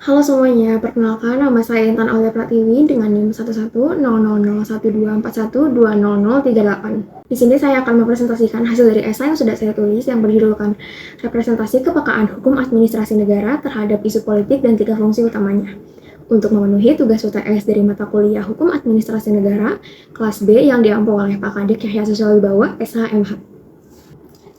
Halo semuanya, perkenalkan nama saya Intan Aulia Pratiwi dengan NIM 11000124120038. Di sini saya akan mempresentasikan hasil dari esai yang sudah saya tulis yang berjudulkan Representasi Kepekaan Hukum Administrasi Negara terhadap Isu Politik dan Tiga Fungsi Utamanya. Untuk memenuhi tugas UTS dari mata kuliah Hukum Administrasi Negara, kelas B yang diampu oleh Pak Kadek Yahya Susilo-Wibowo, SHMH.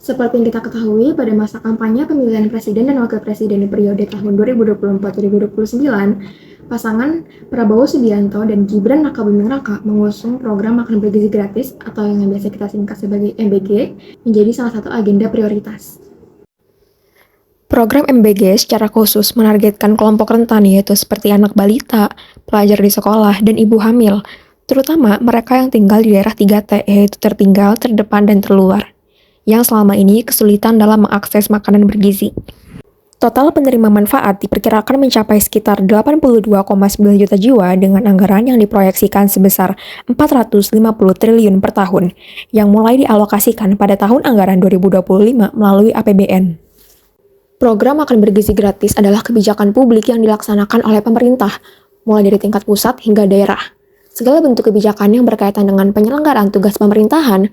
Seperti yang kita ketahui, pada masa kampanye pemilihan presiden dan wakil presiden di periode tahun 2024-2029, pasangan Prabowo Subianto dan Gibran Rakabuming Raka mengusung program makan bergizi gratis atau yang biasa kita singkat sebagai MBG menjadi salah satu agenda prioritas. Program MBG secara khusus menargetkan kelompok rentan yaitu seperti anak balita, pelajar di sekolah, dan ibu hamil, terutama mereka yang tinggal di daerah 3T yaitu tertinggal, terdepan, dan terluar, yang selama ini kesulitan dalam mengakses makanan bergizi. Total penerima manfaat diperkirakan mencapai sekitar 82,9 juta jiwa dengan anggaran yang diproyeksikan sebesar 450 triliun per tahun, yang mulai dialokasikan pada tahun anggaran 2025 melalui APBN. Program makan bergizi gratis adalah kebijakan publik yang dilaksanakan oleh pemerintah, mulai dari tingkat pusat hingga daerah. Segala bentuk kebijakan yang berkaitan dengan penyelenggaraan tugas pemerintahan,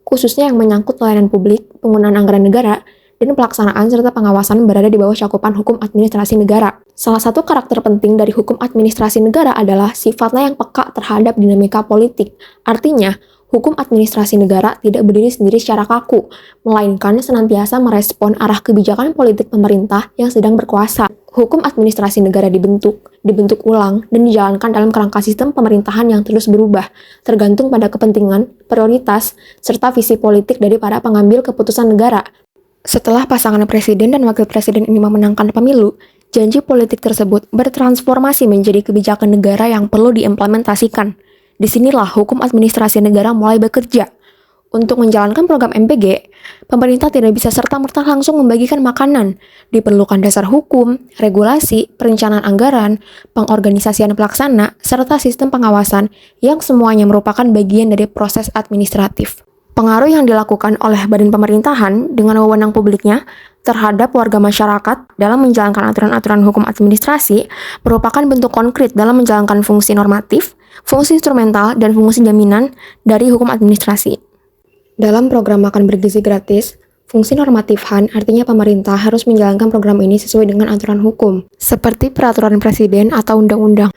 khususnya yang menyangkut pelayanan publik, penggunaan anggaran negara, dan pelaksanaan serta pengawasan berada di bawah cakupan hukum administrasi negara. Salah satu karakter penting dari hukum administrasi negara adalah sifatnya yang peka terhadap dinamika politik. Artinya, hukum administrasi negara tidak berdiri sendiri secara kaku, melainkan senantiasa merespon arah kebijakan politik pemerintah yang sedang berkuasa. Hukum administrasi negara dibentuk ulang, dan dijalankan dalam kerangka sistem pemerintahan yang terus berubah, tergantung pada kepentingan, prioritas, serta visi politik dari para pengambil keputusan negara. Setelah pasangan presiden dan wakil presiden ini memenangkan pemilu, janji politik tersebut bertransformasi menjadi kebijakan negara yang perlu diimplementasikan. Disinilah hukum administrasi negara mulai bekerja. Untuk menjalankan program MBG, pemerintah tidak bisa serta-merta langsung membagikan makanan. Diperlukan dasar hukum, regulasi, perencanaan anggaran, pengorganisasian pelaksana, serta sistem pengawasan yang semuanya merupakan bagian dari proses administratif. Pengaruh yang dilakukan oleh badan pemerintahan dengan wewenang publiknya terhadap warga masyarakat dalam menjalankan aturan-aturan hukum administrasi merupakan bentuk konkret dalam menjalankan fungsi normatif, fungsi instrumental, dan fungsi jaminan dari hukum administrasi. Dalam program makan bergizi gratis, fungsi normatif HAN artinya pemerintah harus menjalankan program ini sesuai dengan aturan hukum, seperti peraturan presiden atau undang-undang.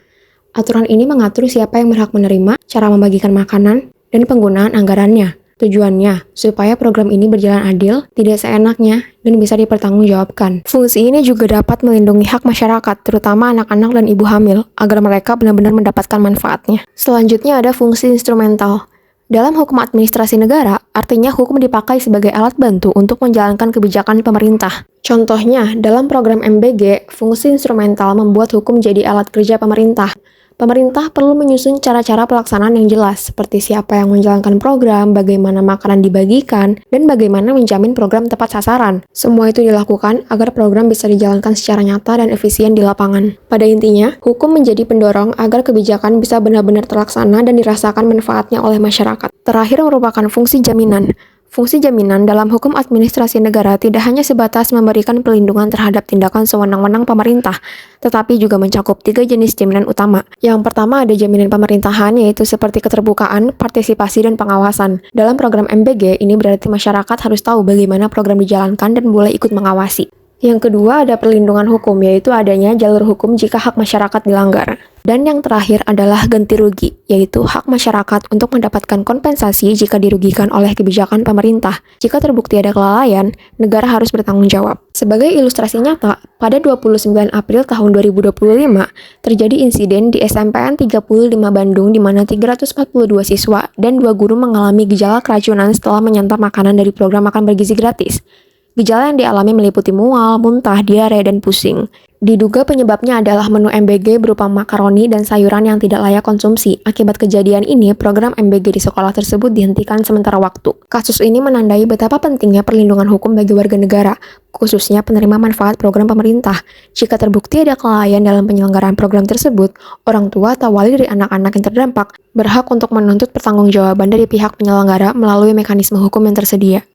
Aturan ini mengatur siapa yang berhak menerima, cara membagikan makanan, dan penggunaan anggarannya. Tujuannya, supaya program ini berjalan adil, tidak seenaknya, dan bisa dipertanggungjawabkan. Fungsi ini juga dapat melindungi hak masyarakat, terutama anak-anak dan ibu hamil, agar mereka benar-benar mendapatkan manfaatnya. Selanjutnya ada fungsi instrumental. Dalam hukum administrasi negara, artinya hukum dipakai sebagai alat bantu untuk menjalankan kebijakan pemerintah. Contohnya, dalam program MBG, fungsi instrumental membuat hukum jadi alat kerja pemerintah. Pemerintah perlu menyusun cara-cara pelaksanaan yang jelas, seperti siapa yang menjalankan program, bagaimana makanan dibagikan, dan bagaimana menjamin program tepat sasaran. Semua itu dilakukan agar program bisa dijalankan secara nyata dan efisien di lapangan. Pada intinya, hukum menjadi pendorong agar kebijakan bisa benar-benar terlaksana dan dirasakan manfaatnya oleh masyarakat. Terakhir merupakan fungsi jaminan. Fungsi jaminan dalam hukum administrasi negara tidak hanya sebatas memberikan perlindungan terhadap tindakan sewenang-wenang pemerintah, tetapi juga mencakup 3 jenis jaminan utama. Yang pertama ada jaminan pemerintahan, yaitu seperti keterbukaan, partisipasi, dan pengawasan. Dalam program MBG, ini berarti masyarakat harus tahu bagaimana program dijalankan dan boleh ikut mengawasi. Yang kedua ada perlindungan hukum, yaitu adanya jalur hukum jika hak masyarakat dilanggar. Dan yang terakhir adalah ganti rugi, yaitu hak masyarakat untuk mendapatkan kompensasi jika dirugikan oleh kebijakan pemerintah. Jika terbukti ada kelalaian, negara harus bertanggung jawab. Sebagai ilustrasi nyata, pada 29 April tahun 2025, terjadi insiden di SMPN 35 Bandung di mana 342 siswa dan 2 guru mengalami gejala keracunan setelah menyantap makanan dari program makan bergizi gratis. Gejala yang dialami meliputi mual, muntah, diare, dan pusing. Diduga penyebabnya adalah menu MBG berupa makaroni dan sayuran yang tidak layak konsumsi. Akibat kejadian ini, program MBG di sekolah tersebut dihentikan sementara waktu. Kasus ini menandai betapa pentingnya perlindungan hukum bagi warga negara, khususnya penerima manfaat program pemerintah. Jika terbukti ada kelalaian dalam penyelenggaraan program tersebut, orang tua atau wali dari anak-anak yang terdampak berhak untuk menuntut pertanggungjawaban dari pihak penyelenggara melalui mekanisme hukum yang tersedia.